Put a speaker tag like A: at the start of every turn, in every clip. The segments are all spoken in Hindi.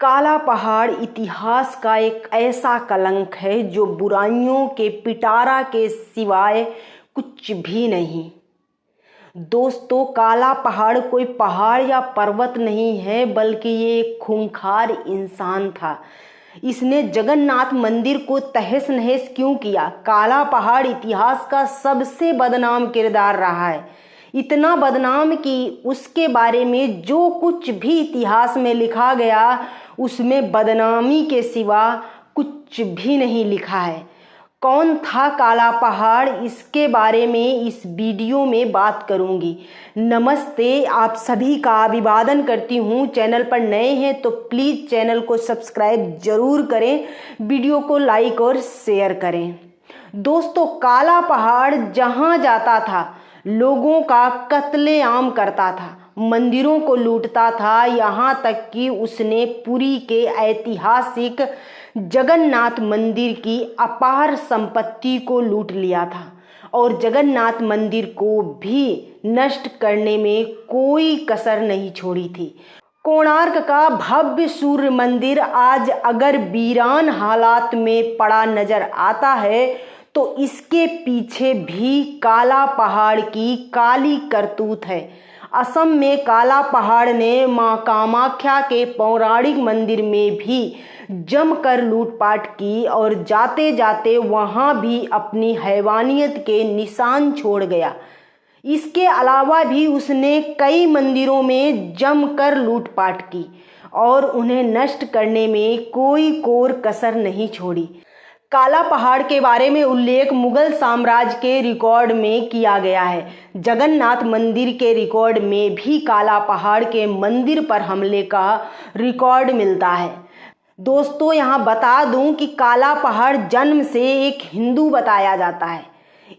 A: काला पहाड़ इतिहास का एक ऐसा कलंक है जो बुराइयों के पिटारा के सिवाय कुछ भी नहीं। दोस्तों, काला पहाड़ कोई पहाड़ या पर्वत नहीं है, बल्कि ये एक खूंखार इंसान था। इसने जगन्नाथ मंदिर को तहस नहस क्यों किया? काला पहाड़ इतिहास का सबसे बदनाम किरदार रहा है। इतना बदनाम कि उसके बारे में जो कुछ भी इतिहास में लिखा गया उसमें बदनामी के सिवा कुछ भी नहीं लिखा है। कौन था काला पहाड़, इसके बारे में इस वीडियो में बात करूंगी। नमस्ते, आप सभी का अभिवादन करती हूं। चैनल पर नए हैं तो प्लीज़ चैनल को सब्सक्राइब जरूर करें, वीडियो को लाइक और शेयर करें। दोस्तों, काला पहाड़ जहां जाता था लोगों का कत्लेआम करता था, मंदिरों को लूटता था। यहाँ तक कि उसने पुरी के ऐतिहासिक जगन्नाथ मंदिर की अपार संपत्ति को लूट लिया था और जगन्नाथ मंदिर को भी नष्ट करने में कोई कसर नहीं छोड़ी थी। कोणार्क का भव्य सूर्य मंदिर आज अगर वीरान हालात में पड़ा नजर आता है तो इसके पीछे भी काला पहाड़ की काली करतूत है। असम में काला पहाड़ ने मां कामाख्या के पौराणिक मंदिर में भी जमकर लूटपाट की और जाते जाते वहां भी अपनी हैवानियत के निशान छोड़ गया। इसके अलावा भी उसने कई मंदिरों में जमकर लूटपाट की और उन्हें नष्ट करने में कोई कोर कसर नहीं छोड़ी। काला पहाड़ के बारे में उल्लेख मुगल साम्राज्य के रिकॉर्ड में किया गया है। जगन्नाथ मंदिर के रिकॉर्ड में भी काला पहाड़ के मंदिर पर हमले का रिकॉर्ड मिलता है। दोस्तों, यहाँ बता दूं कि काला पहाड़ जन्म से एक हिंदू बताया जाता है।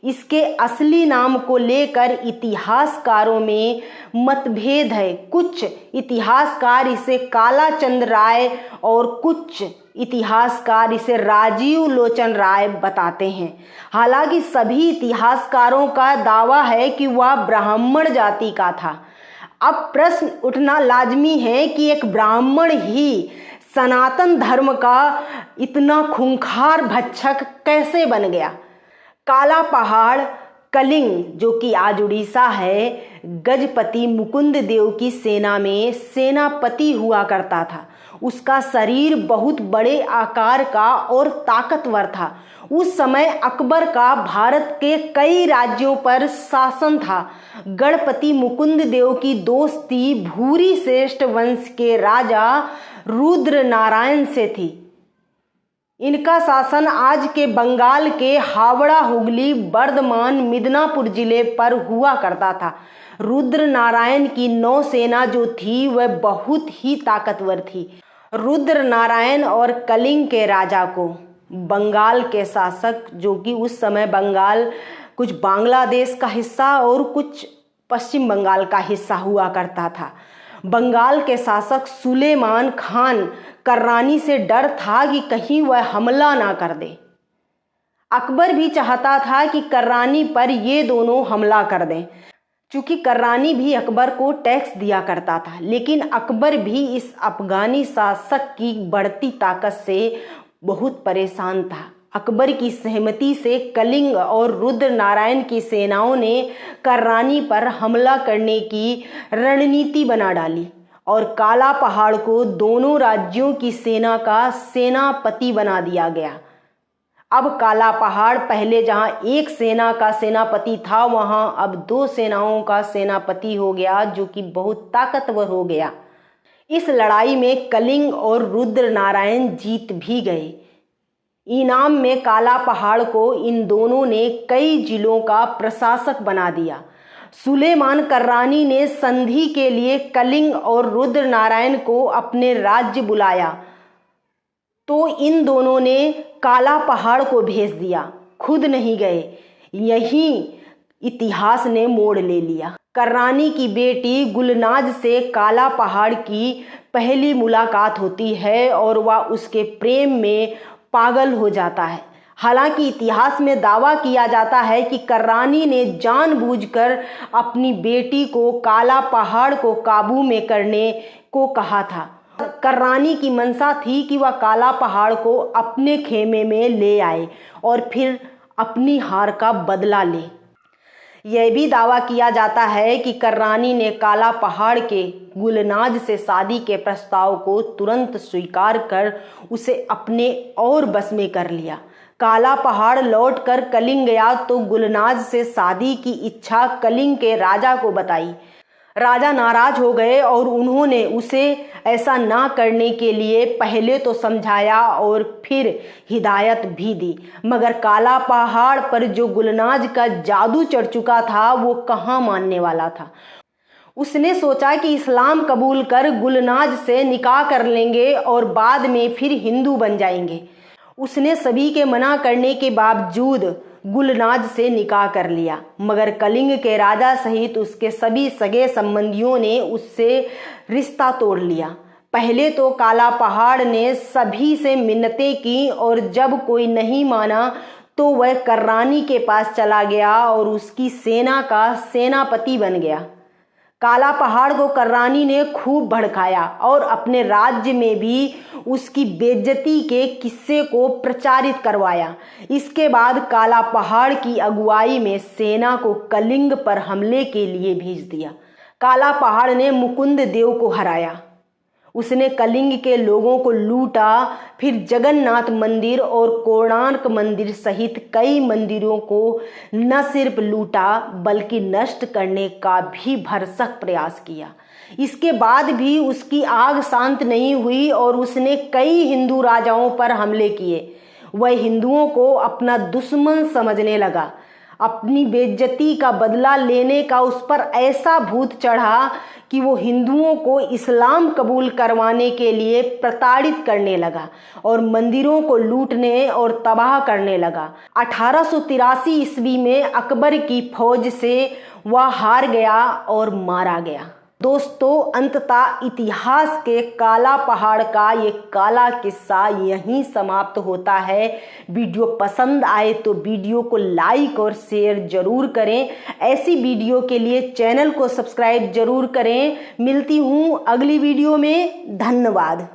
A: इसके असली नाम को लेकर इतिहासकारों में मतभेद है। कुछ इतिहासकार इसे काला चंद राय और कुछ इतिहासकार इसे राजीव लोचन राय बताते हैं। हालांकि सभी इतिहासकारों का दावा है कि वह ब्राह्मण जाति का था। अब प्रश्न उठना लाजमी है कि एक ब्राह्मण ही सनातन धर्म का इतना खूंखार भक्षक कैसे बन गया? काला पहाड़ कलिंग, जो कि आज उड़ीसा है, गजपति मुकुंद देव की सेना में सेनापति हुआ करता था। उसका शरीर बहुत बड़े आकार का और ताकतवर था। उस समय अकबर का भारत के कई राज्यों पर शासन था। गणपति मुकुंद देव की दोस्ती भूरी श्रेष्ठ वंश के राजा रुद्र नारायण से थी। इनका शासन आज के बंगाल के हावड़ा, हुगली, बर्धमान, मिदनापुर जिले पर हुआ करता था। रुद्र नारायण की नौसेना जो थी वह बहुत ही ताकतवर थी। रुद्र नारायण और कलिंग के राजा को बंगाल के शासक, जो कि उस समय बंगाल कुछ बांग्लादेश का हिस्सा और कुछ पश्चिम बंगाल का हिस्सा हुआ करता था, बंगाल के शासक सुलेमान खान कर्रानी से डर था कि कहीं वह हमला ना कर दे। अकबर भी चाहता था कि कर्रानी पर ये दोनों हमला कर दें, चूंकि कर्रानी भी अकबर को टैक्स दिया करता था। लेकिन अकबर भी इस अफगानी शासक की बढ़ती ताकत से बहुत परेशान था। अकबर की सहमति से कलिंग और रुद्र नारायण की सेनाओं ने कर्रानी पर हमला करने की रणनीति बना डाली और काला पहाड़ को दोनों राज्यों की सेना का सेनापति बना दिया गया। अब काला पहाड़ पहले जहां एक सेना का सेनापति था, वहां अब दो सेनाओं का सेनापति हो गया, जो कि बहुत ताकतवर हो गया। इस लड़ाई में कलिंग और रुद्र नारायण जीत भी गए। इनाम में काला पहाड़ को इन दोनों ने कई जिलों का प्रशासक बना दिया। सुलेमान कर्रानी ने संधि के लिए कलिंग और रुद्र नारायण को अपने राज्य बुलाया तो इन दोनों ने काला पहाड़ को भेज दिया, खुद नहीं गए। यही इतिहास ने मोड़ ले लिया। कर्रानी की बेटी गुलनाज से काला पहाड़ की पहली मुलाकात होती है और वह उसके प्रेम में पागल हो जाता है। हालांकि इतिहास में दावा किया जाता है कि कर्रानी ने जानबूझकर अपनी बेटी को काला पहाड़ को काबू में करने को कहा था। कर्रानी की मंशा थी कि वह काला पहाड़ को अपने खेमे में ले आए और फिर अपनी हार का बदला ले। यह भी दावा किया जाता है कि कर्रानी ने काला पहाड़ के गुलनाज से शादी के प्रस्ताव को तुरंत स्वीकार कर उसे अपने और बस में कर लिया। काला पहाड़ लौटकर कलिंग गया तो गुलनाज से शादी की इच्छा कलिंग के राजा को बताई। राजा नाराज हो गए और उन्होंने उसे ऐसा ना करने के लिए पहले तो समझाया और फिर हिदायत भी दी, मगर काला पहाड़ पर जो गुलनाज का जादू चढ़ चुका था वो कहाँ मानने वाला था। उसने सोचा कि इस्लाम कबूल कर गुलनाज से निकाह कर लेंगे और बाद में फिर हिंदू बन जाएंगे। उसने सभी के मना करने के बावजूद गुलनाज से निकाह कर लिया, मगर कलिंग के राजा सहित उसके सभी सगे संबंधियों ने उससे रिश्ता तोड़ लिया। पहले तो काला पहाड़ ने सभी से मिन्नतें की और जब कोई नहीं माना तो वह कर्रानी के पास चला गया और उसकी सेना का सेनापति बन गया। काला पहाड़ को कर्रानी ने खूब भड़काया और अपने राज्य में भी उसकी बेइज्जती के किस्से को प्रचारित करवाया। इसके बाद काला पहाड़ की अगुवाई में सेना को कलिंग पर हमले के लिए भेज दिया। काला पहाड़ ने मुकुंद देव को हराया। उसने कलिंग के लोगों को लूटा, फिर जगन्नाथ मंदिर और कोणार्क मंदिर सहित कई मंदिरों को न सिर्फ लूटा बल्कि नष्ट करने का भी भरसक प्रयास किया। इसके बाद भी उसकी आग शांत नहीं हुई और उसने कई हिंदू राजाओं पर हमले किए। वह हिंदुओं को अपना दुश्मन समझने लगा। अपनी बेइज्जती का बदला लेने का उस पर ऐसा भूत चढ़ा कि वो हिंदुओं को इस्लाम कबूल करवाने के लिए प्रताड़ित करने लगा और मंदिरों को लूटने और तबाह करने लगा। 1883 ईस्वी में अकबर की फौज से वह हार गया और मारा गया। दोस्तों, अंततः इतिहास के काला पहाड़ का ये काला किस्सा यहीं समाप्त होता है। वीडियो पसंद आए तो वीडियो को लाइक और शेयर जरूर करें। ऐसी वीडियो के लिए चैनल को सब्सक्राइब जरूर करें। मिलती हूँ अगली वीडियो में। धन्यवाद।